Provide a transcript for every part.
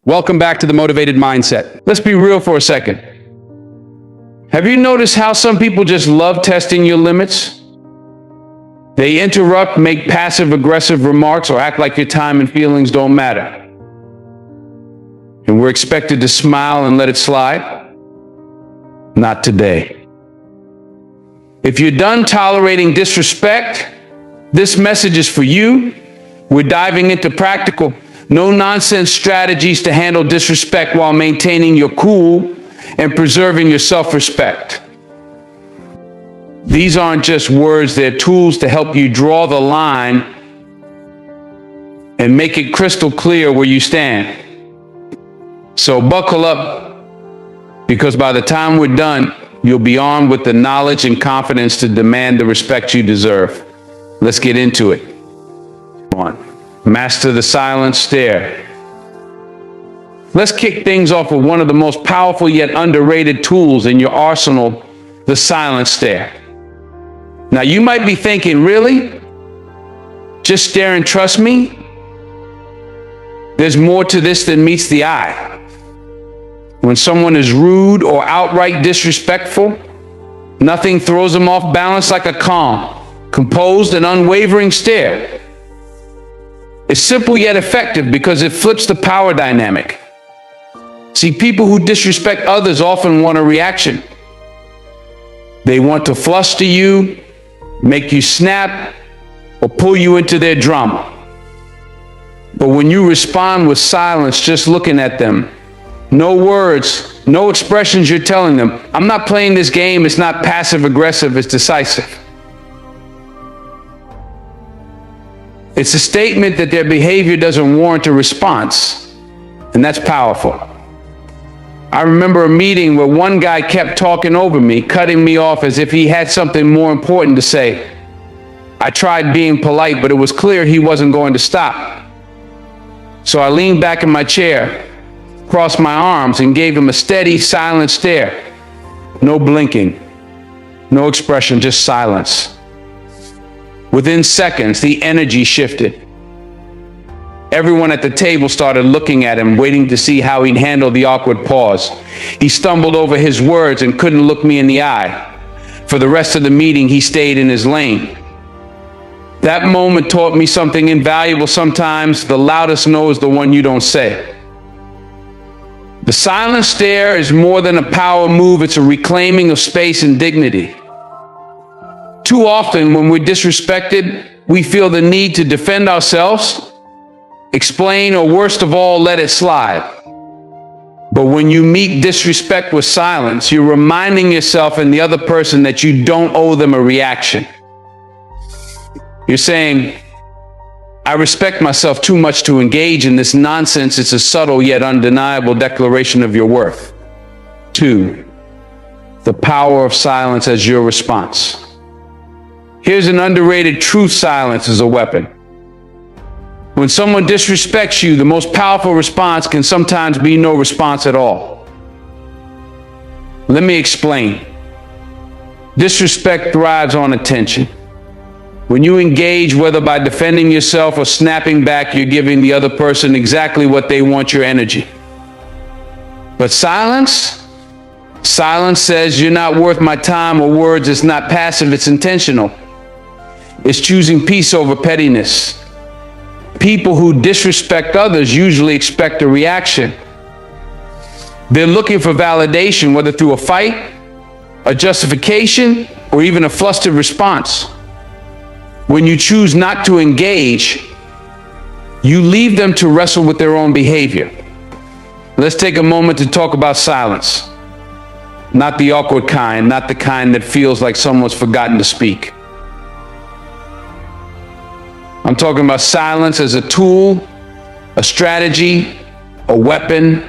Welcome back to the Motivated Mindset. Let's be real for a second. Have you noticed how some people just love testing your limits? They interrupt, make passive-aggressive remarks, or act like your time and feelings don't matter. And we're expected to smile and let it slide? Not today. If you're done tolerating disrespect, this message is for you. We're diving into practical, no-nonsense strategies to handle disrespect while maintaining your cool and preserving your self-respect. These aren't just words, they're tools to help you draw the line and make it crystal clear where you stand. So buckle up, because by the time we're done, you'll be armed with the knowledge and confidence to demand the respect you deserve. Let's get into it. One, master the silent stare. Let's kick things off with one of the most powerful yet underrated tools in your arsenal, the silent stare. Now you might be thinking, really? Just stare and trust me? There's more to this than meets the eye. When someone is rude or outright disrespectful, nothing throws them off balance like a calm, composed and unwavering stare. It's simple yet effective because it flips the power dynamic. See, people who disrespect others often want a reaction. They want to fluster you, make you snap, or pull you into their drama. But when you respond with silence, just looking at them, no words, no expressions, you're telling them, I'm not playing this game. It's not passive aggressive, it's decisive. It's a statement that their behavior doesn't warrant a response, and that's powerful. I remember a meeting where one guy kept talking over me, cutting me off as if he had something more important to say. I tried being polite, but it was clear he wasn't going to stop. So I leaned back in my chair, crossed my arms, and gave him a steady, silent stare. No blinking, no expression, just silence. Within seconds, the energy shifted. Everyone at the table started looking at him, waiting to see how he'd handle the awkward pause. He stumbled over his words and couldn't look me in the eye. For the rest of the meeting, he stayed in his lane. That moment taught me something invaluable. Sometimes the loudest no is the one you don't say. The silent stare is more than a power move. It's a reclaiming of space and dignity. Too often, when we're disrespected, we feel the need to defend ourselves, explain, or worst of all, let it slide. But when you meet disrespect with silence, you're reminding yourself and the other person that you don't owe them a reaction. You're saying, I respect myself too much to engage in this nonsense. It's a subtle yet undeniable declaration of your worth. 2, the power of silence as your response. Here's an underrated truth: silence is a weapon. When someone disrespects you, the most powerful response can sometimes be no response at all. Let me explain. Disrespect thrives on attention. When you engage, whether by defending yourself or snapping back, you're giving the other person exactly what they want, your energy. But silence says you're not worth my time or words. It's not passive, it's intentional. It's choosing peace over pettiness. People who disrespect others usually expect a reaction. They're looking for validation, whether through a fight, a justification, or even a flustered response. When you choose not to engage, you leave them to wrestle with their own behavior. Let's take a moment to talk about silence. Not the awkward kind, not the kind that feels like someone's forgotten to speak. I'm talking about silence as a tool, a strategy, a weapon.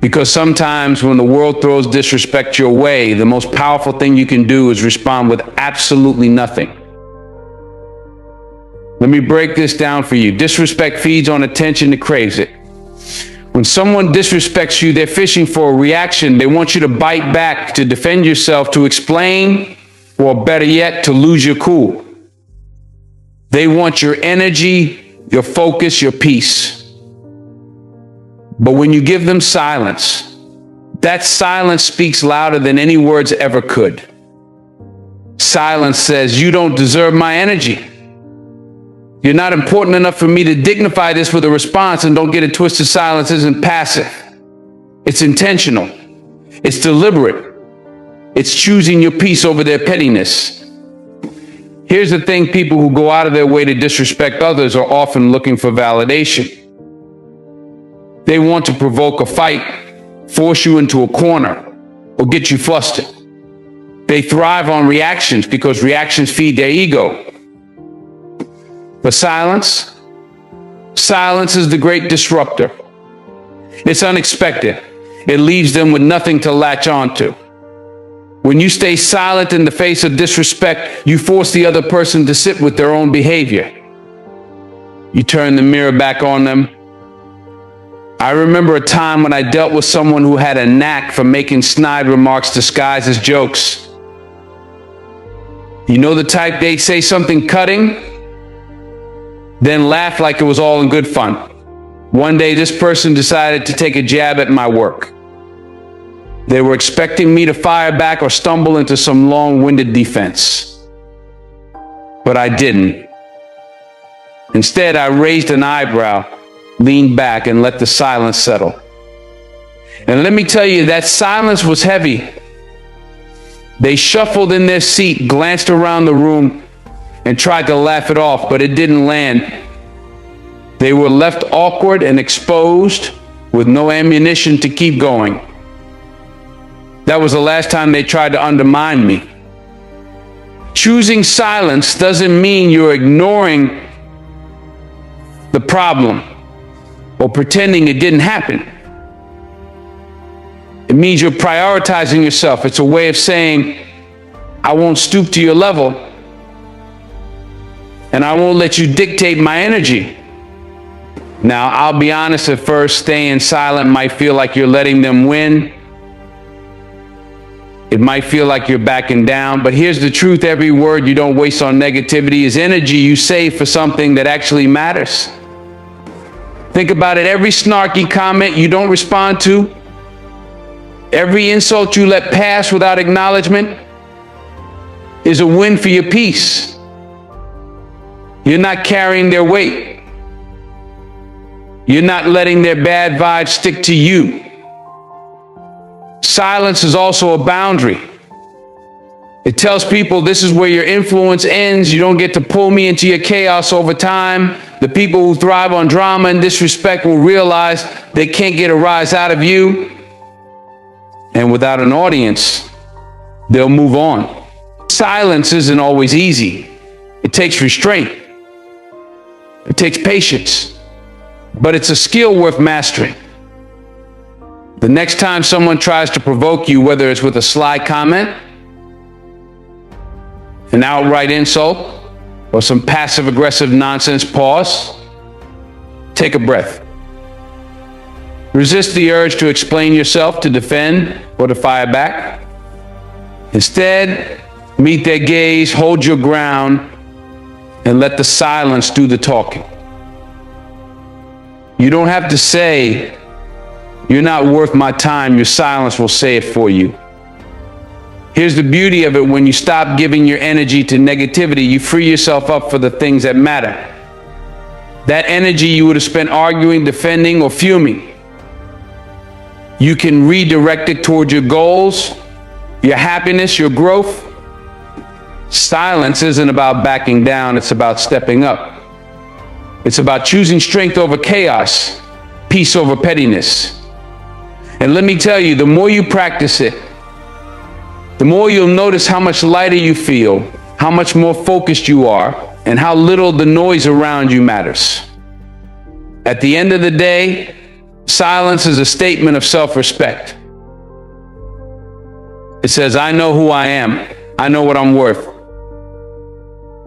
Because sometimes when the world throws disrespect your way, the most powerful thing you can do is respond with absolutely nothing. Let me break this down for you. Disrespect feeds on attention, it craves it. When someone disrespects you, they're fishing for a reaction. They want you to bite back, to defend yourself, to explain, or better yet, to lose your cool. They want your energy, your focus, your peace. But when you give them silence, that silence speaks louder than any words ever could. Silence says, you don't deserve my energy. You're not important enough for me to dignify this with a response. And don't get it twisted, silence isn't passive. It's intentional. It's deliberate. It's choosing your peace over their pettiness. Here's the thing, people who go out of their way to disrespect others are often looking for validation. They want to provoke a fight, force you into a corner, or get you flustered. They thrive on reactions because reactions feed their ego. But silence is the great disruptor. It's unexpected. It leaves them with nothing to latch onto. When you stay silent in the face of disrespect, you force the other person to sit with their own behavior. You turn the mirror back on them. I remember a time when I dealt with someone who had a knack for making snide remarks disguised as jokes. You know the type, they'd say something cutting, then laugh like it was all in good fun. One day, this person decided to take a jab at my work. They were expecting me to fire back or stumble into some long-winded defense. But I didn't. Instead, I raised an eyebrow, leaned back, and let the silence settle. And let me tell you, that silence was heavy. They shuffled in their seat, glanced around the room, and tried to laugh it off, but it didn't land. They were left awkward and exposed with no ammunition to keep going. That was the last time they tried to undermine me. Choosing silence doesn't mean you're ignoring the problem or pretending it didn't happen. It means you're prioritizing yourself. It's a way of saying, I won't stoop to your level, and I won't let you dictate my energy. Now, I'll be honest, at first, staying silent might feel like you're letting them win. It might feel like you're backing down, but here's the truth. Every word you don't waste on negativity is energy you save for something that actually matters. Think about it. Every snarky comment you don't respond to, every insult you let pass without acknowledgement is a win for your peace. You're not carrying their weight. You're not letting their bad vibes stick to you. Silence is also a boundary. It tells people this is where your influence ends. You don't get to pull me into your chaos over time. The people who thrive on drama and disrespect will realize they can't get a rise out of you. And without an audience, they'll move on. Silence isn't always easy. It takes restraint. It takes patience. But it's a skill worth mastering. The next time someone tries to provoke you, whether it's with a sly comment, an outright insult, or some passive-aggressive nonsense, pause, take a breath. Resist the urge to explain yourself, to defend, or to fire back. Instead, meet their gaze, hold your ground, and let the silence do the talking. You don't have to say, "You're not worth my time." Your silence will say it for you. Here's the beauty of it. When you stop giving your energy to negativity, you free yourself up for the things that matter. That energy you would have spent arguing, defending, or fuming, you can redirect it toward your goals, your happiness, your growth. Silence isn't about backing down. It's about stepping up. It's about choosing strength over chaos, peace over pettiness. And let me tell you, the more you practice it, the more you'll notice how much lighter you feel, how much more focused you are, and how little the noise around you matters. At the end of the day, silence is a statement of self-respect. It says, I know who I am. I know what I'm worth.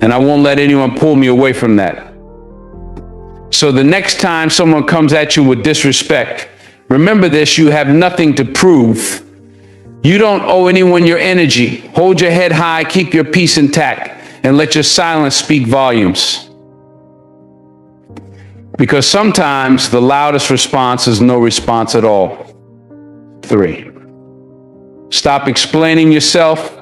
And I won't let anyone pull me away from that. So the next time someone comes at you with disrespect, remember this: you have nothing to prove. You don't owe anyone your energy. Hold your head high, keep your peace intact, and let your silence speak volumes. Because sometimes the loudest response is no response at all. 3, stop explaining yourself.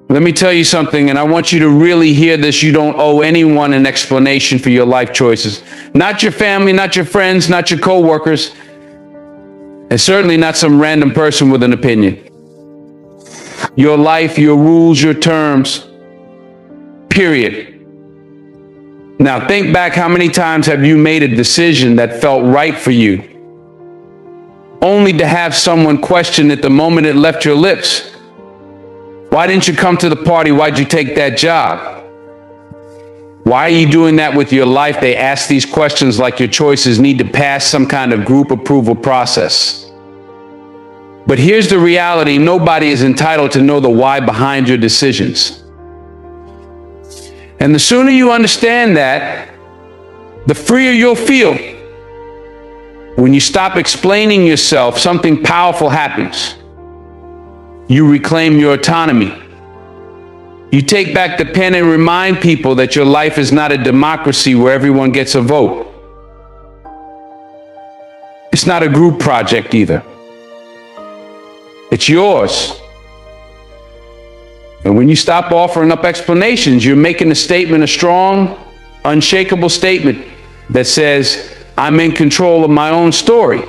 Let me tell you something, and I want you to really hear this. You don't owe anyone an explanation for your life choices. Not your family, not your friends, not your coworkers, and certainly not some random person with an opinion. Your life, your rules, your terms, period. Now think back, how many times have you made a decision that felt right for you, only to have someone question it the moment it left your lips? Why didn't you come to the party? Why'd you take that job? Why are you doing that with your life? They ask these questions like your choices need to pass some kind of group approval process. But here's the reality: nobody is entitled to know the why behind your decisions. And the sooner you understand that, the freer you'll feel. When you stop explaining yourself, something powerful happens. You reclaim your autonomy. You take back the pen and remind people that your life is not a democracy where everyone gets a vote. It's not a group project either. It's yours. And when you stop offering up explanations, you're making a statement, a strong, unshakable statement that says, I'm in control of my own story.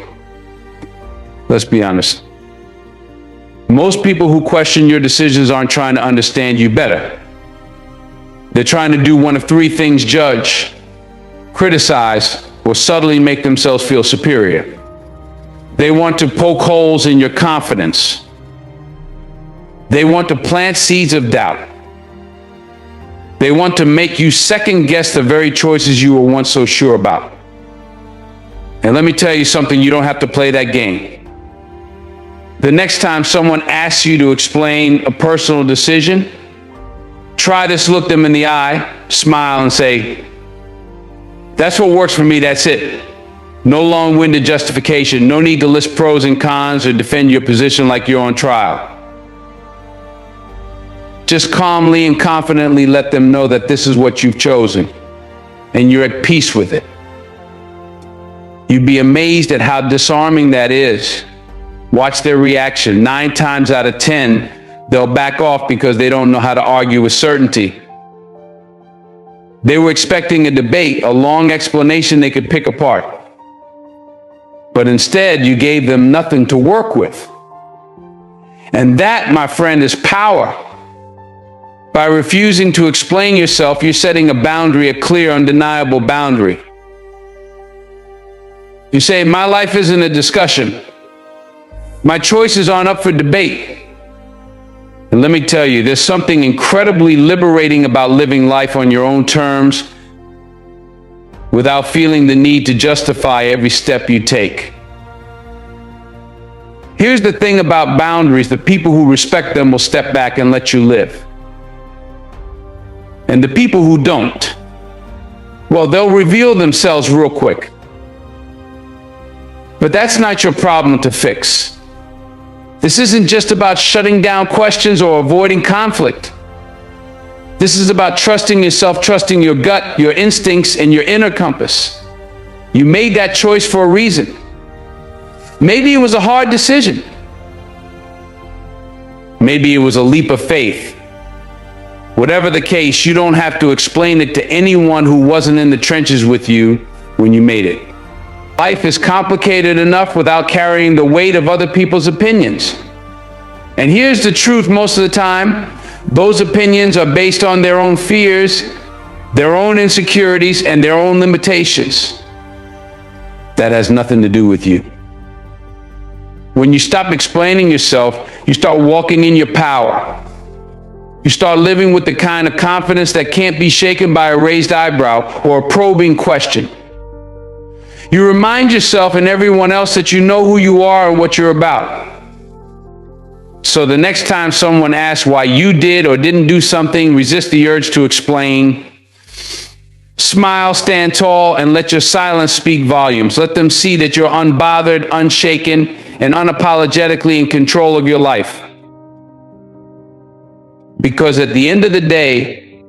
Let's be honest. Most people who question your decisions aren't trying to understand you better. They're trying to do one of 3 things: judge, criticize, or subtly make themselves feel superior. They want to poke holes in your confidence. They want to plant seeds of doubt. They want to make you second guess the very choices you were once so sure about. And let me tell you something, you don't have to play that game. The next time someone asks you to explain a personal decision, try this: look them in the eye, smile, and say, that's what works for me, that's it. No long-winded justification. No need to list pros and cons or defend your position like you're on trial. Just calmly and confidently let them know that this is what you've chosen and you're at peace with it. You'd be amazed at how disarming that is. Watch their reaction. 9 times out of 10, they'll back off because they don't know how to argue with certainty. They were expecting a debate, a long explanation they could pick apart. But instead, you gave them nothing to work with. And that, my friend, is power. By refusing to explain yourself, you're setting a boundary, a clear, undeniable boundary. You say, my life isn't a discussion. My choices aren't up for debate. And let me tell you, there's something incredibly liberating about living life on your own terms without feeling the need to justify every step you take. Here's the thing about boundaries: the people who respect them will step back and let you live. And the people who don't, well, they'll reveal themselves real quick. But that's not your problem to fix. This isn't just about shutting down questions or avoiding conflict. This is about trusting yourself, trusting your gut, your instincts, and your inner compass. You made that choice for a reason. Maybe it was a hard decision. Maybe it was a leap of faith. Whatever the case, you don't have to explain it to anyone who wasn't in the trenches with you when you made it. Life is complicated enough without carrying the weight of other people's opinions. And here's the truth: most of the time, those opinions are based on their own fears, their own insecurities, and their own limitations. That has nothing to do with you. When you stop explaining yourself, you start walking in your power. You start living with the kind of confidence that can't be shaken by a raised eyebrow or a probing question. You remind yourself and everyone else that you know who you are and what you're about. So the next time someone asks why you did or didn't do something, resist the urge to explain. Smile, stand tall, and let your silence speak volumes. Let them see that you're unbothered, unshaken, and unapologetically in control of your life. Because at the end of the day,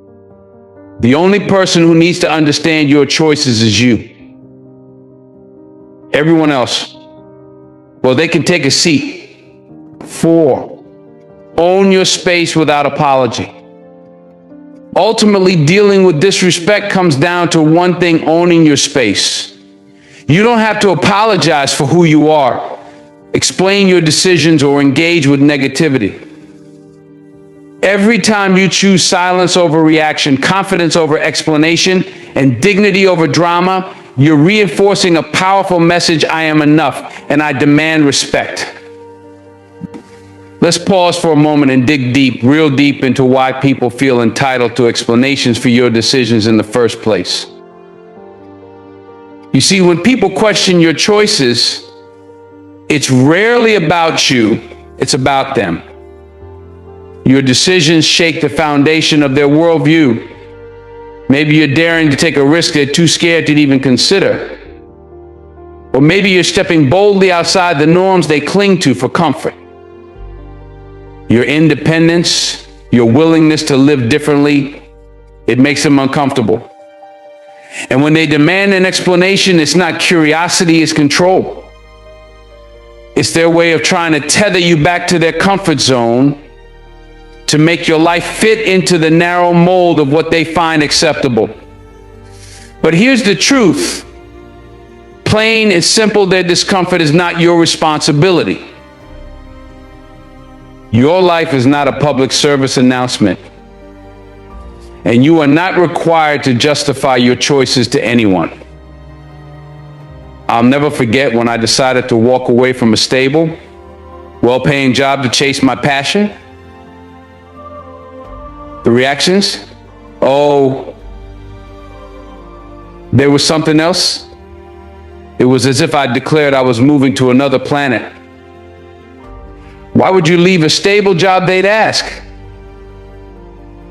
The only person who needs to understand your choices is you. Everyone else, well, they can take a seat. 4, own your space without apology. Ultimately, dealing with disrespect comes down to one thing: owning your space. You don't have to apologize for who you are, explain your decisions, or engage with negativity. Every time you choose silence over reaction, confidence over explanation, and dignity over drama, you're reinforcing a powerful message: I am enough, and I demand respect. Let's pause for a moment and dig deep, real deep, into why people feel entitled to explanations for your decisions in the first place. You see, when people question your choices, it's rarely about you, it's about them. Your decisions shake the foundation of their worldview. Maybe you're daring to take a risk they're too scared to even consider. Or maybe you're stepping boldly outside the norms they cling to for comfort. Your independence, your willingness to live differently, it makes them uncomfortable. And when they demand an explanation, it's not curiosity, it's control. It's their way of trying to tether you back to their comfort zone, to make your life fit into the narrow mold of what they find acceptable. But here's the truth. Plain and simple, their discomfort is not your responsibility. Your life is not a public service announcement, and you are not required to justify your choices to anyone. I'll never forget when I decided to walk away from a stable, well-paying job to chase my passion. The reactions? Oh, there was something else. It was as if I declared I was moving to another planet. Why would you leave a stable job, they'd ask.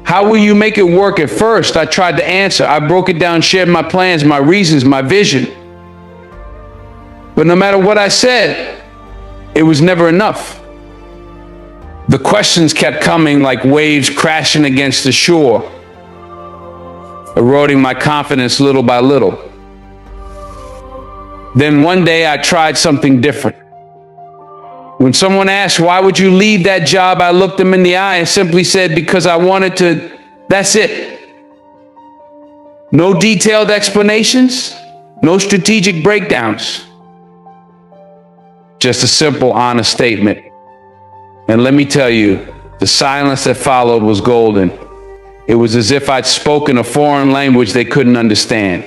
How will you make it work? At first, I tried to answer. I broke it down, shared my plans, my reasons, my vision. But no matter what I said, it was never enough. The questions kept coming like waves crashing against the shore, eroding my confidence little by little. Then one day I tried something different. When someone asked, why would you leave that job? I looked them in the eye and simply said, because I wanted to. That's it. No detailed explanations, no strategic breakdowns. Just a simple, honest statement. And let me tell you, the silence that followed was golden. It was as if I'd spoken a foreign language they couldn't understand.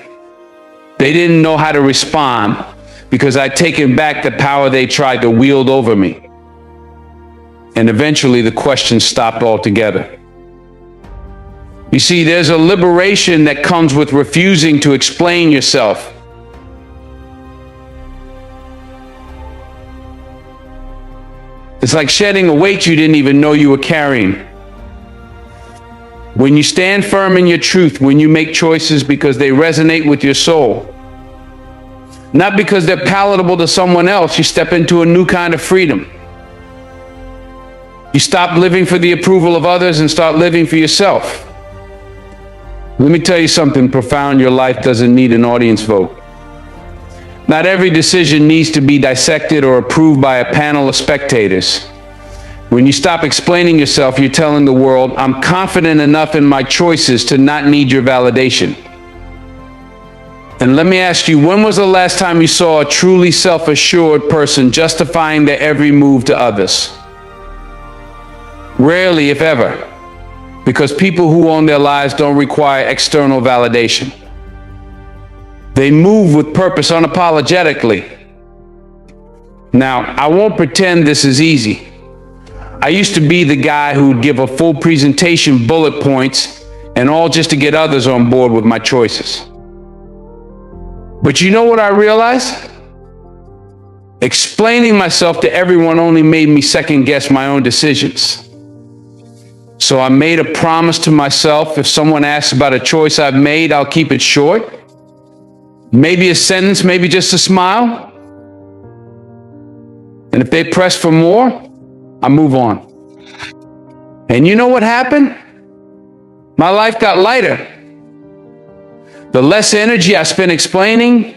They didn't know how to respond, because I'd taken back the power they tried to wield over me. And eventually the question stopped altogether. You see, there's a liberation that comes with refusing to explain yourself. It's like shedding a weight you didn't even know you were carrying. When you stand firm in your truth, when you make choices because they resonate with your soul, not because they're palatable to someone else, you step into a new kind of freedom. You stop living for the approval of others and start living for yourself. Let me tell you something profound. Your life doesn't need an audience vote. Not every decision needs to be dissected or approved by a panel of spectators. When you stop explaining yourself, you're telling the world, I'm confident enough in my choices to not need your validation. And let me ask you, when was the last time you saw a truly self-assured person justifying their every move to others? Rarely, if ever, because people who own their lives don't require external validation. They move with purpose unapologetically. Now, I won't pretend this is easy. I used to be the guy who'd give a full presentation, bullet points, and all just to get others on board with my choices. But you know what I realized? Explaining myself to everyone only made me second guess my own decisions. So I made a promise to myself: if someone asks about a choice I've made, I'll keep it short. Maybe a sentence, maybe just a smile. And if they press for more, I move on. And you know what happened? My life got lighter. The less energy I spent explaining,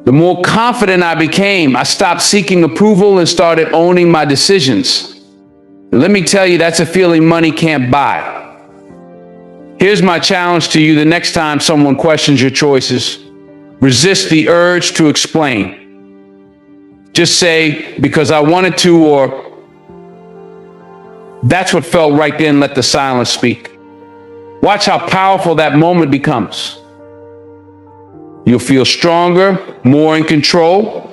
the more confident I became. I stopped seeking approval and started owning my decisions. Let me tell you, that's a feeling money can't buy. Here's my challenge to you the next time someone questions your choices. Resist the urge to explain. Just say, because I wanted to, or that's what felt right then. Let the silence speak. Watch how powerful that moment becomes. You'll feel stronger, more in control,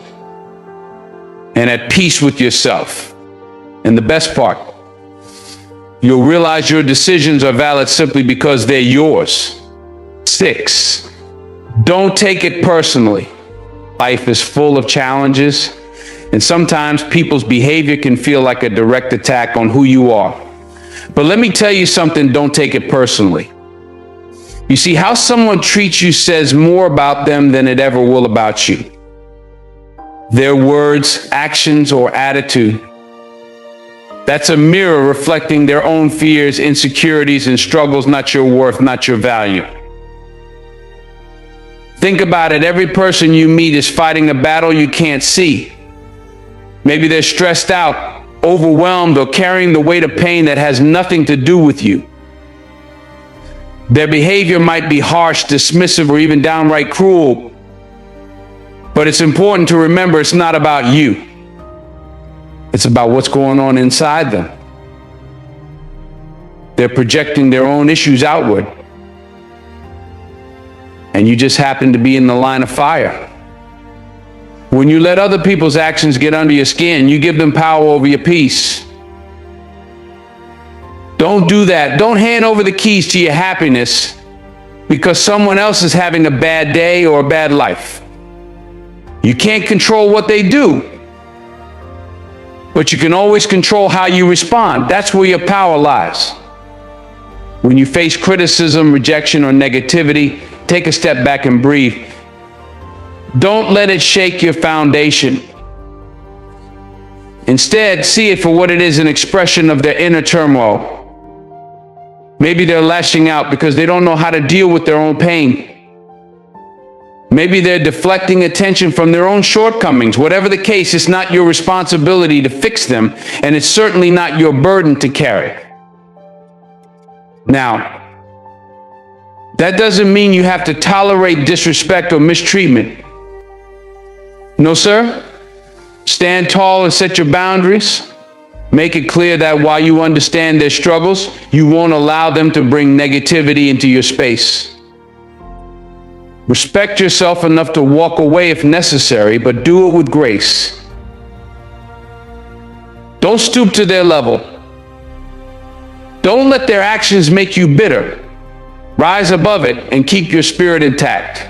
and at peace with yourself. And the best part, you'll realize your decisions are valid simply because they're yours. 6, don't take it personally. Life is full of challenges, and sometimes people's behavior can feel like a direct attack on who you are. But let me tell you something, don't take it personally. You see, how someone treats you says more about them than it ever will about you. Their words, actions, or attitude, that's a mirror reflecting their own fears, insecurities, and struggles, not your worth, not your value. Think about it. Every person you meet is fighting a battle you can't see. Maybe they're stressed out, overwhelmed, or carrying the weight of pain that has nothing to do with you. Their behavior might be harsh, dismissive, or even downright cruel. But it's important to remember it's not about you. It's about what's going on inside them. They're projecting their own issues outward. And you just happen to be in the line of fire. When you let other people's actions get under your skin, you give them power over your peace. Don't do that. Don't hand over the keys to your happiness because someone else is having a bad day or a bad life. You can't control what they do, but you can always control how you respond. That's where your power lies. When you face criticism, rejection, or negativity, take a step back and breathe. Don't let it shake your foundation. Instead, see it for what it is, an expression of their inner turmoil. Maybe they're lashing out because they don't know how to deal with their own pain. Maybe they're deflecting attention from their own shortcomings. Whatever the case, it's not your responsibility to fix them, and it's certainly not your burden to carry. Now, that doesn't mean you have to tolerate disrespect or mistreatment. No, sir. Stand tall and set your boundaries. Make it clear that while you understand their struggles, you won't allow them to bring negativity into your space. Respect yourself enough to walk away if necessary, but do it with grace. Don't stoop to their level. Don't let their actions make you bitter. Rise above it and keep your spirit intact.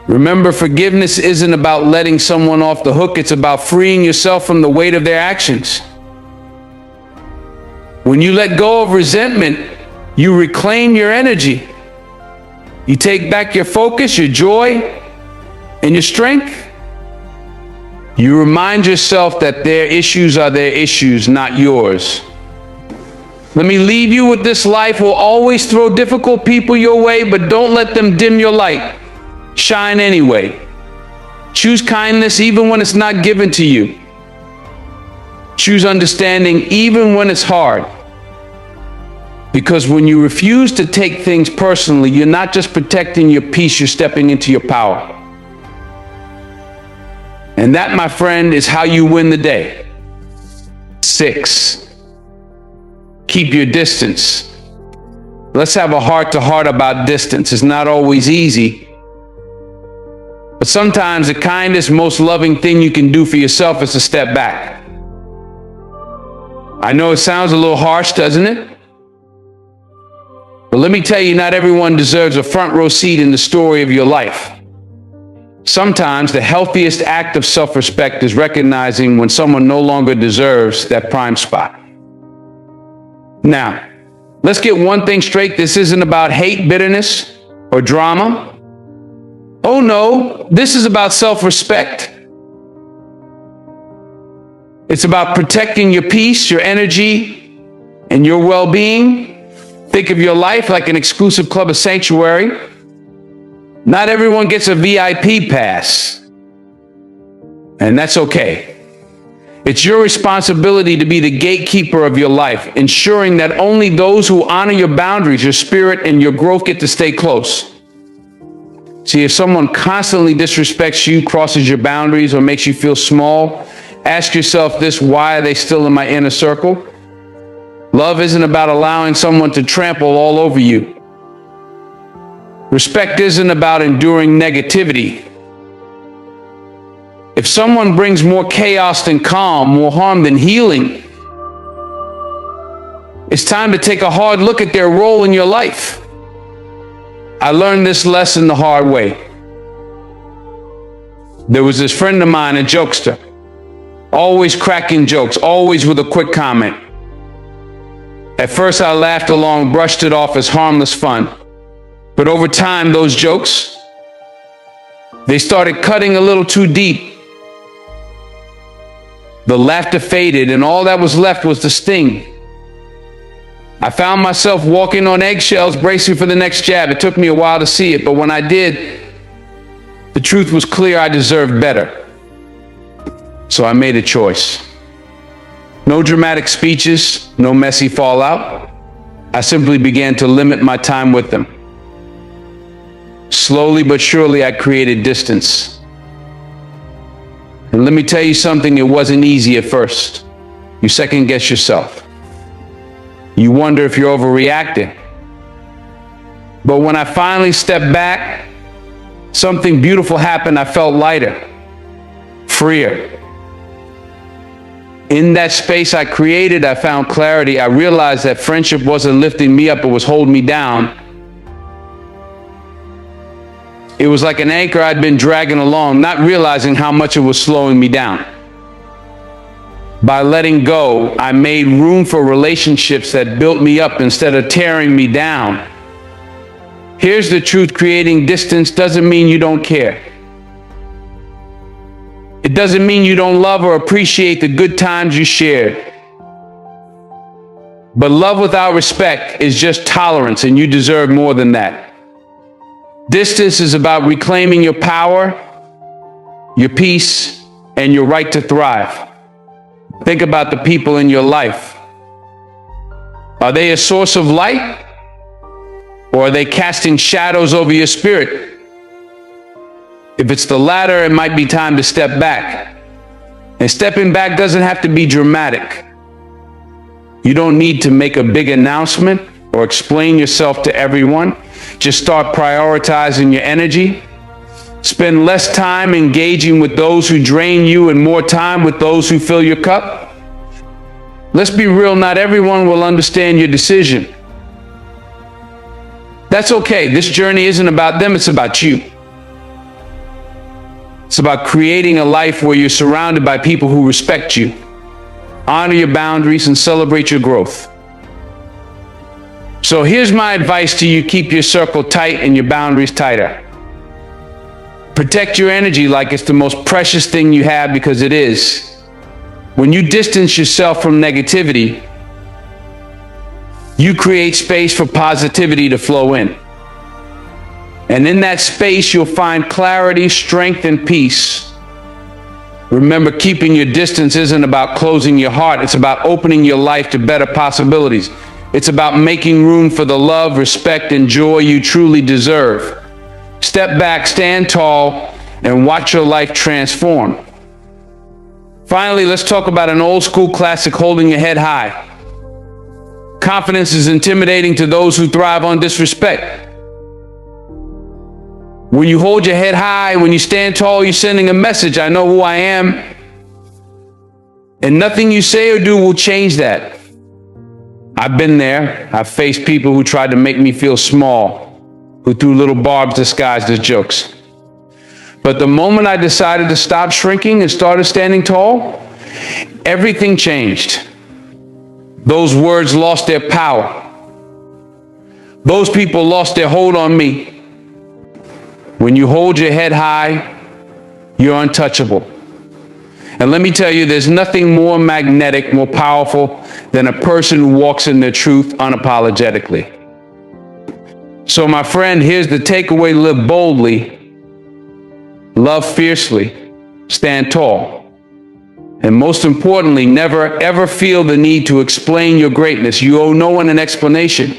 Remember, forgiveness isn't about letting someone off the hook. It's about freeing yourself from the weight of their actions. When you let go of resentment, you reclaim your energy. You take back your focus, your joy, and your strength. You remind yourself that their issues are their issues, not yours. Let me leave you with this: life will always throw difficult people your way, but don't let them dim your light. Shine anyway. Choose kindness even when it's not given to you. Choose understanding even when it's hard. Because when you refuse to take things personally, you're not just protecting your peace, you're stepping into your power. And that, my friend, is how you win the day. 6, keep your distance. Let's have a heart-to-heart about distance. It's not always easy. But sometimes the kindest, most loving thing you can do for yourself is to step back. I know it sounds a little harsh, doesn't it? But let me tell you, not everyone deserves a front row seat in the story of your life. Sometimes the healthiest act of self-respect is recognizing when someone no longer deserves that prime spot. Now, let's get one thing straight. This isn't about hate, bitterness, or drama. Oh no, this is about self-respect. It's about protecting your peace, your energy, and your well-being. Think of your life like an exclusive club of sanctuary. Not everyone gets a VIP pass, and that's okay. It's your responsibility to be the gatekeeper of your life, ensuring that only those who honor your boundaries, your spirit, and your growth get to stay close. See, if someone constantly disrespects you, crosses your boundaries, or makes you feel small, ask yourself this: why are they still in my inner circle? Love isn't about allowing someone to trample all over you. Respect isn't about enduring negativity. If someone brings more chaos than calm, more harm than healing, it's time to take a hard look at their role in your life. I learned this lesson the hard way. There was this friend of mine, a jokester, always cracking jokes, always with a quick comment. At first I laughed along, brushed it off as harmless fun. But over time, those jokes, they started cutting a little too deep. The laughter faded, and all that was left was the sting. I found myself walking on eggshells, bracing for the next jab. It took me a while to see it, but when I did, the truth was clear: I deserved better. So I made a choice. No dramatic speeches, no messy fallout. I simply began to limit my time with them. Slowly but surely, I created distance. And let me tell you something, it wasn't easy at first. You second guess yourself. You wonder if you're overreacting. But when I finally stepped back, something beautiful happened. I felt lighter, freer. In that space I created, I found clarity. I realized that friendship wasn't lifting me up, it was holding me down. It was like an anchor I'd been dragging along, not realizing how much it was slowing me down. By letting go, I made room for relationships that built me up instead of tearing me down. Here's the truth: creating distance doesn't mean you don't care. It doesn't mean you don't love or appreciate the good times you shared. But love without respect is just tolerance, and you deserve more than that. Distance is about reclaiming your power, your peace, and your right to thrive. Think about the people in your life. Are they a source of light, or are they casting shadows over your spirit? If it's the latter, it might be time to step back. And stepping back doesn't have to be dramatic. You don't need to make a big announcement or explain yourself to everyone. Just start prioritizing your energy. Spend less time engaging with those who drain you and more time with those who fill your cup. Let's be real, not everyone will understand your decision. That's okay. This journey isn't about them, it's about you. It's about creating a life where you're surrounded by people who respect you, honor your boundaries, and celebrate your growth. So here's my advice to you: keep your circle tight and your boundaries tighter. Protect your energy like it's the most precious thing you have, because it is. When you distance yourself from negativity, you create space for positivity to flow in. And in that space, you'll find clarity, strength, and peace. Remember, keeping your distance isn't about closing your heart. It's about opening your life to better possibilities. It's about making room for the love, respect, and joy you truly deserve. Step back, stand tall, and watch your life transform. Finally, let's talk about an old school classic: holding your head high. Confidence is intimidating to those who thrive on disrespect. When you hold your head high, when you stand tall, you're sending a message: I know who I am. And nothing you say or do will change that. I've been there. I've faced people who tried to make me feel small, who threw little barbs disguised as jokes. But the moment I decided to stop shrinking and started standing tall, everything changed. Those words lost their power. Those people lost their hold on me. When you hold your head high, you're untouchable. And let me tell you, there's nothing more magnetic, more powerful than a person who walks in their truth unapologetically. So my friend, here's the takeaway: live boldly, love fiercely, stand tall. And most importantly, never ever feel the need to explain your greatness. You owe no one an explanation.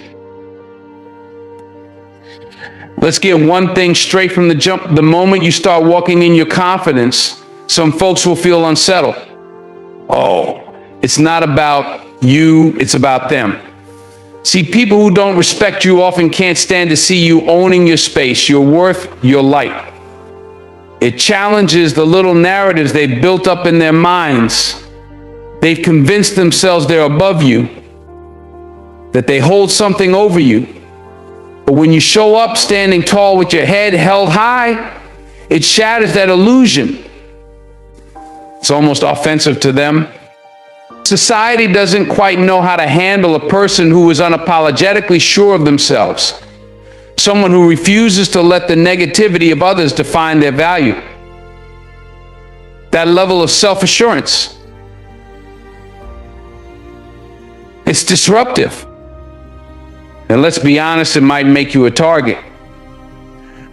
Let's get one thing straight from the jump. The moment you start walking in your confidence, some folks will feel unsettled. Oh, it's not about you, it's about them. See, people who don't respect you often can't stand to see you owning your space, your worth, your light. It challenges the little narratives they've built up in their minds. They've convinced themselves they're above you, that they hold something over you. But when you show up standing tall with your head held high, it shatters that illusion. It's almost offensive to them. Society doesn't quite know how to handle a person who is unapologetically sure of themselves. Someone who refuses to let the negativity of others define their value. That level of self-assurance. It's disruptive. And let's be honest, it might make you a target.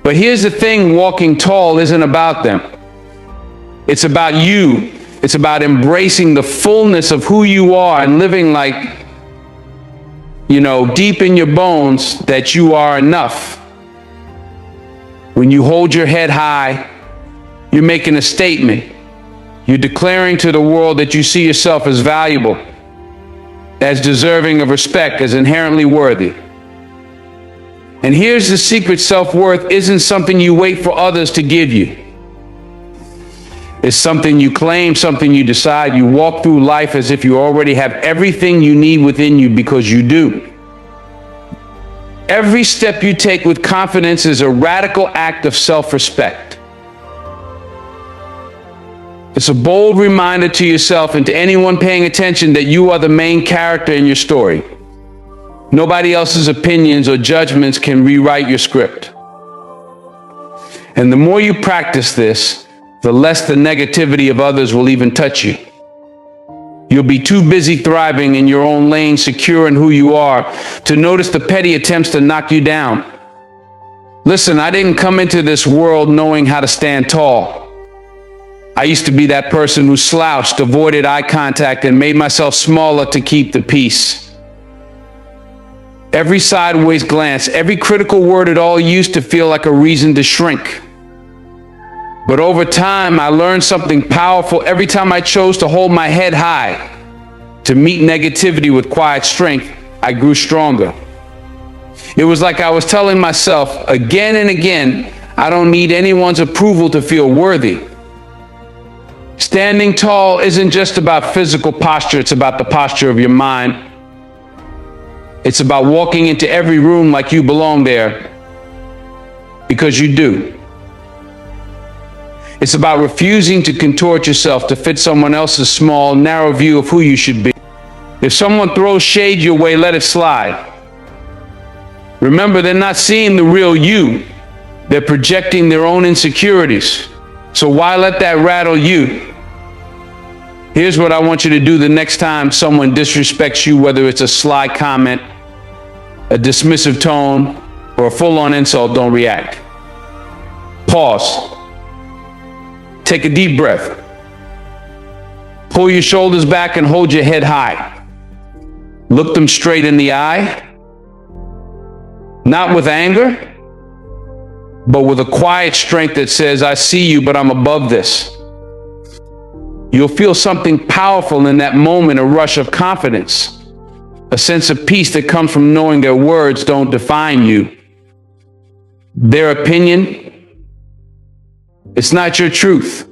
But here's the thing: walking tall isn't about them. It's about you. It's about embracing the fullness of who you are and living like, deep in your bones, that you are enough. When you hold your head high, you're making a statement. You're declaring to the world that you see yourself as valuable, as deserving of respect, as inherently worthy. And here's the secret: self-worth isn't something you wait for others to give you. It's something you claim, something you decide. You walk through life as if you already have everything you need within you, because you do. Every step you take with confidence is a radical act of self-respect. It's a bold reminder to yourself and to anyone paying attention that you are the main character in your story. Nobody else's opinions or judgments can rewrite your script. And the more you practice this, the less the negativity of others will even touch you. You'll be too busy thriving in your own lane, secure in who you are, to notice the petty attempts to knock you down. Listen, I didn't come into this world knowing how to stand tall. I used to be that person who slouched, avoided eye contact, and made myself smaller to keep the peace. Every sideways glance, every critical word at all used to feel like a reason to shrink. But over time, I learned something powerful. Every time I chose to hold my head high, to meet negativity with quiet strength, I grew stronger. It was like I was telling myself again and again, I don't need anyone's approval to feel worthy. Standing tall isn't just about physical posture, it's about the posture of your mind. It's about walking into every room like you belong there, because you do. It's about refusing to contort yourself to fit someone else's small, narrow view of who you should be. If someone throws shade your way, let it slide. Remember, they're not seeing the real you. They're projecting their own insecurities. So why let that rattle you? Here's what I want you to do the next time someone disrespects you, whether it's a sly comment, a dismissive tone, or a full-on insult. Don't react. Pause. Take a deep breath. Pull your shoulders back and hold your head high. Look them straight in the eye. Not with anger, but with a quiet strength that says, I see you, but I'm above this. You'll feel something powerful in that moment, a rush of confidence, a sense of peace that comes from knowing their words don't define you. Their opinion, it's not your truth.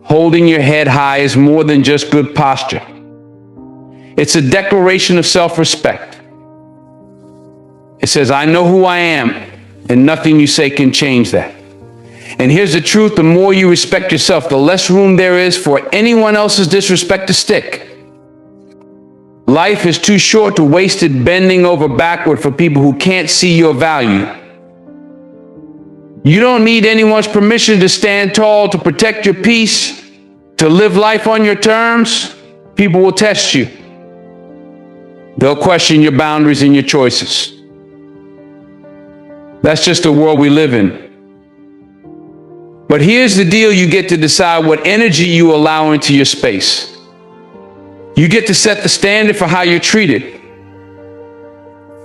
Holding your head high is more than just good posture. It's a declaration of self-respect. It says, I know who I am, and nothing you say can change that. And here's the truth: the more you respect yourself, the less room there is for anyone else's disrespect to stick. Life is too short to waste it bending over backward for people who can't see your value. You don't need anyone's permission to stand tall, to protect your peace, to live life on your terms. People will test you. They'll question your boundaries and your choices. That's just the world we live in. But here's the deal: you get to decide what energy you allow into your space. You get to set the standard for how you're treated.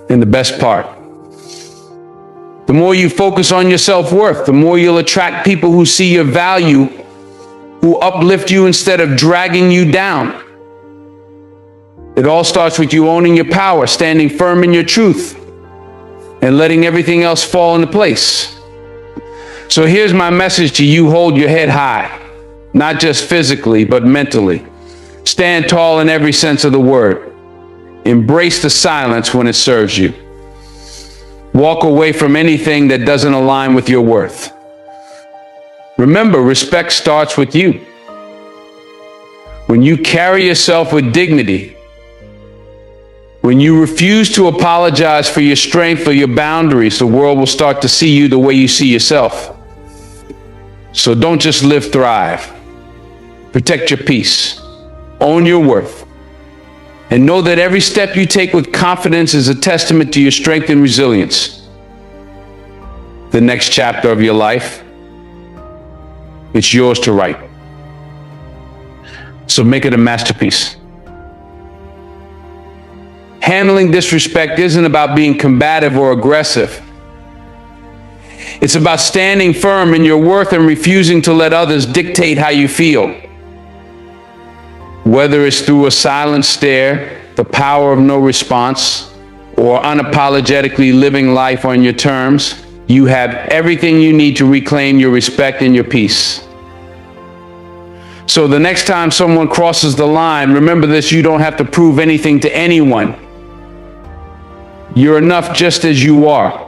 And the best part, the more you focus on your self-worth, the more you'll attract people who see your value, who uplift you instead of dragging you down. It all starts with you owning your power, standing firm in your truth, and letting everything else fall into place. So here's my message to you: hold your head high, not just physically, but mentally. Stand tall in every sense of the word. Embrace the silence when it serves you. Walk away from anything that doesn't align with your worth. Remember, respect starts with you. When you carry yourself with dignity, when you refuse to apologize for your strength or your boundaries, the world will start to see you the way you see yourself. So don't just live, thrive. Protect your peace. Own your worth. And know that every step you take with confidence is a testament to your strength and resilience. The next chapter of your life, it's yours to write. So make it a masterpiece. Handling disrespect isn't about being combative or aggressive. It's about standing firm in your worth and refusing to let others dictate how you feel. Whether it's through a silent stare, the power of no response, or unapologetically living life on your terms, you have everything you need to reclaim your respect and your peace. So the next time someone crosses the line, remember this: you don't have to prove anything to anyone. You're enough just as you are.